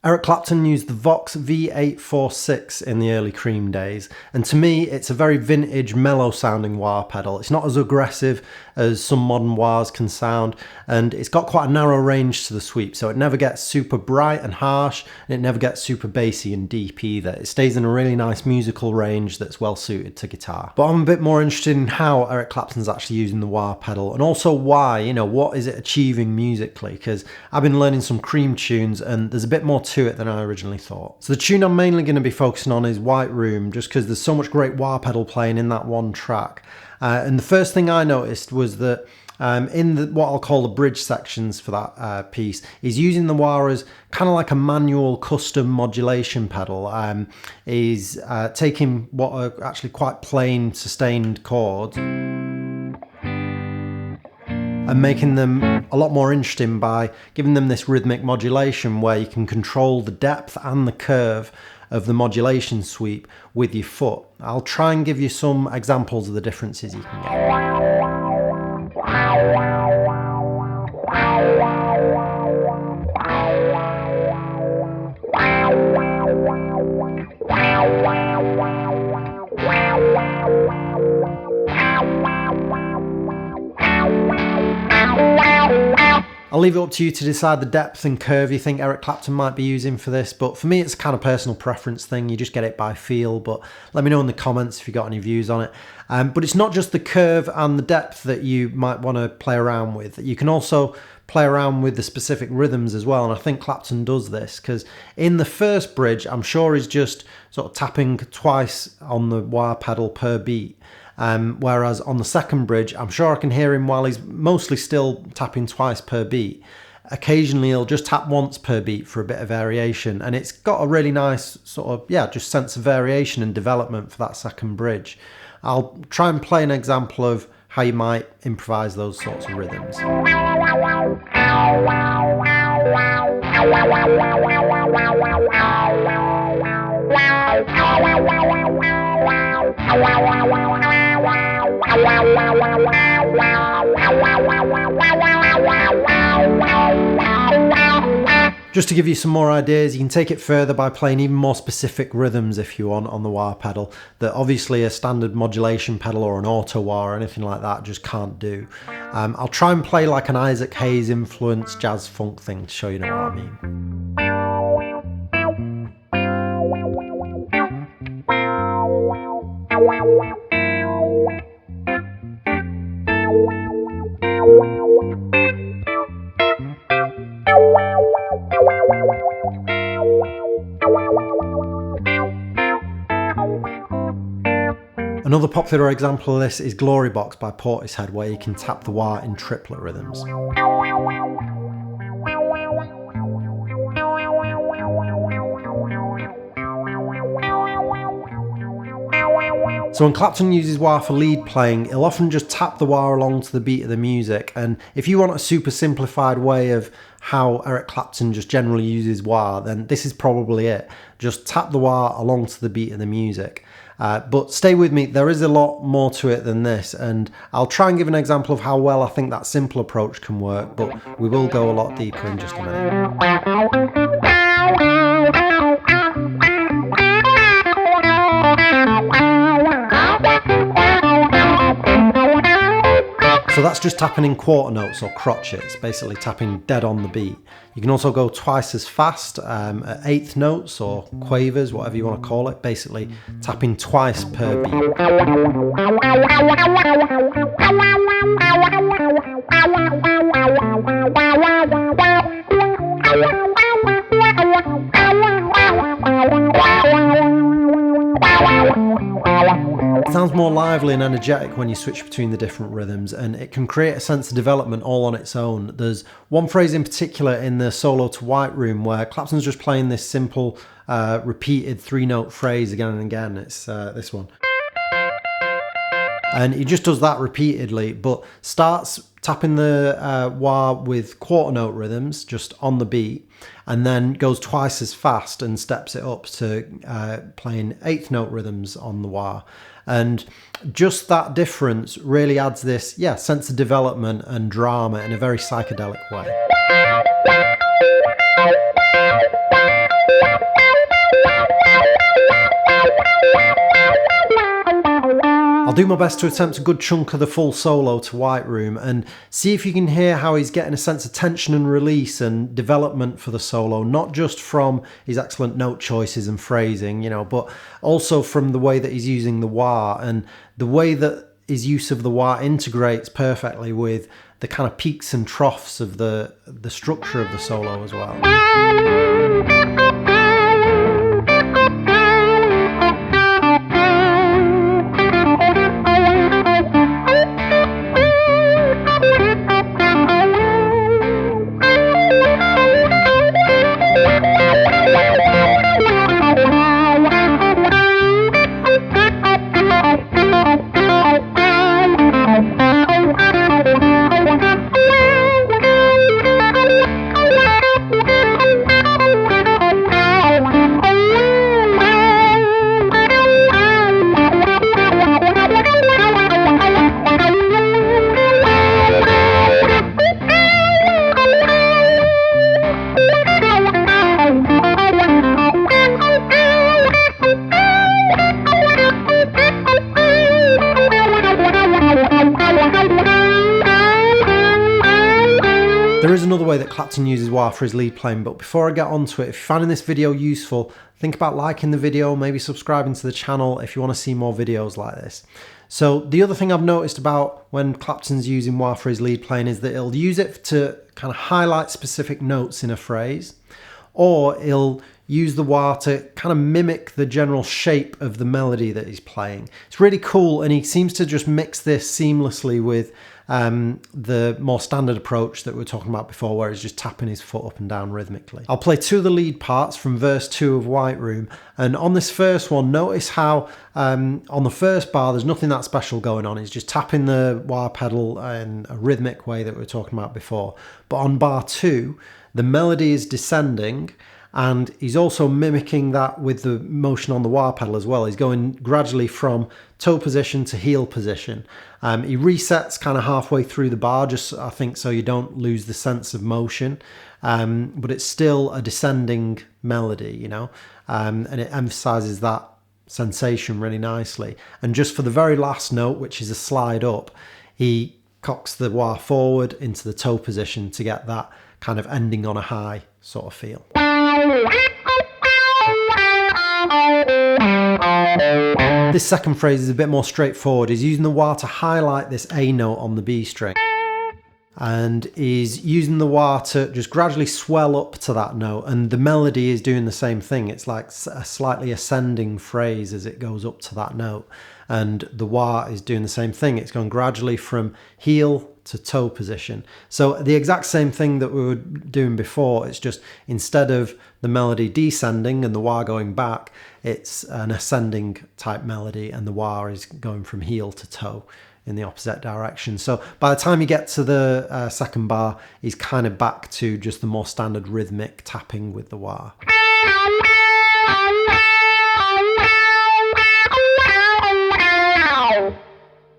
Eric Clapton used the Vox V846 in the early Cream days, and to me it's a very vintage, mellow sounding wah pedal. It's not as aggressive as some modern wahs can sound, and it's got quite a narrow range to the sweep, so it never gets super bright and harsh, and it never gets super bassy and deep either. It stays in a really nice musical range that's well suited to guitar. But I'm a bit more interested in how Eric Clapton's actually using the wah pedal, and also why, what is it achieving musically, because I've been learning some Cream tunes and there's a bit more to it than I originally thought. So the tune I'm mainly going to be focusing on is White Room, just because there's so much great wah pedal playing in that one track. And the first thing I noticed was that in what I'll call the bridge sections for that piece, he's using the wah as kind of like a manual custom modulation pedal. He's taking what are actually quite plain sustained chords and making them a lot more interesting by giving them this rhythmic modulation where you can control the depth and the curve of the modulation sweep with your foot. I'll try and give you some examples of the differences you can get. I'll leave it up to you to decide the depth and curve you think Eric Clapton might be using for this, but for me it's a kind of personal preference thing. You just get it by feel, but let me know in the comments if you've got any views on it. But it's not just the curve and the depth that you might want to play around with. You can also play around with the specific rhythms as well, and I think Clapton does this, because in the first bridge I'm sure he's just sort of tapping twice on the wah pedal per beat. Whereas on the second bridge, I'm sure I can hear him while he's mostly still tapping twice per beat. Occasionally he'll just tap once per beat for a bit of variation, and it's got a really nice sort of, just sense of variation and development for that second bridge. I'll try and play an example of how you might improvise those sorts of rhythms. Just to give you some more ideas, you can take it further by playing even more specific rhythms if you want on the wah pedal that obviously a standard modulation pedal or an auto wah or anything like that just can't do. I'll try and play like an Isaac Hayes influenced jazz funk thing to show you what I mean. Another popular example of this is Glory Box by Portishead, where you can tap the wah in triplet rhythms. So when Clapton uses wah for lead playing, he'll often just tap the wah along to the beat of the music, and if you want a super simplified way of how Eric Clapton just generally uses wah, then this is probably it. Just tap the wah along to the beat of the music. But stay with me, there is a lot more to it than this, and I'll try and give an example of how well I think that simple approach can work, but we will go a lot deeper in just a minute. So that's just tapping in quarter notes or crotchets, basically tapping dead on the beat. You can also go twice as fast at eighth notes or quavers, whatever you want to call it, basically tapping twice per beat. It sounds more lively and energetic when you switch between the different rhythms, and it can create a sense of development all on its own. There's one phrase in particular in the solo to White Room where Clapton's just playing this simple repeated 3-note phrase again and again. It's this one. And he just does that repeatedly, but starts tapping the wah with quarter note rhythms just on the beat, and then goes twice as fast and steps it up to playing eighth note rhythms on the wah. And just that difference really adds this sense of development and drama in a very psychedelic way. do my best to attempt a good chunk of the full solo to White Room and see if you can hear how he's getting a sense of tension and release and development for the solo, not just from his excellent note choices and phrasing, you know, but also from the way that he's using the wah and the way that his use of the wah integrates perfectly with the kind of peaks and troughs of the structure of the solo as well. There is another way that Clapton uses wah for his lead playing, but before I get onto it, if you're finding this video useful, think about liking the video, maybe subscribing to the channel if you want to see more videos like this. So the other thing I've noticed about when Clapton's using wah for his lead playing is that he'll use it to kind of highlight specific notes in a phrase, or he'll use the wah to kind of mimic the general shape of the melody that he's playing. It's really cool, and he seems to just mix this seamlessly with the more standard approach that we were talking about before, where he's just tapping his foot up and down rhythmically. I'll play two of the lead parts from verse 2 of White Room, and on this first one, notice how on the first bar there's nothing that special going on. He's just tapping the wah pedal in a rhythmic way that we were talking about before. But on bar 2, the melody is descending, and he's also mimicking that with the motion on the wah pedal as well. He's going gradually from toe position to heel position. He resets kind of halfway through the bar, just I think so you don't lose the sense of motion, but it's still a descending melody, you know, and it emphasizes that sensation really nicely. And just for the very last note, which is a slide up, he cocks the wah forward into the toe position to get that kind of ending on a high sort of feel. This second phrase is a bit more straightforward. He's using the wah to highlight this A note on the B string. And he's using the wah to just gradually swell up to that note, and the melody is doing the same thing. It's like a slightly ascending phrase as it goes up to that note, and the wah is doing the same thing. It's going gradually from heel to toe position. So the exact same thing that we were doing before, it's just instead of the melody descending and the wah going back, it's an ascending type melody, and the wah is going from heel to toe in the opposite direction. So by the time you get to the second bar, he's kind of back to just the more standard rhythmic tapping with the wah.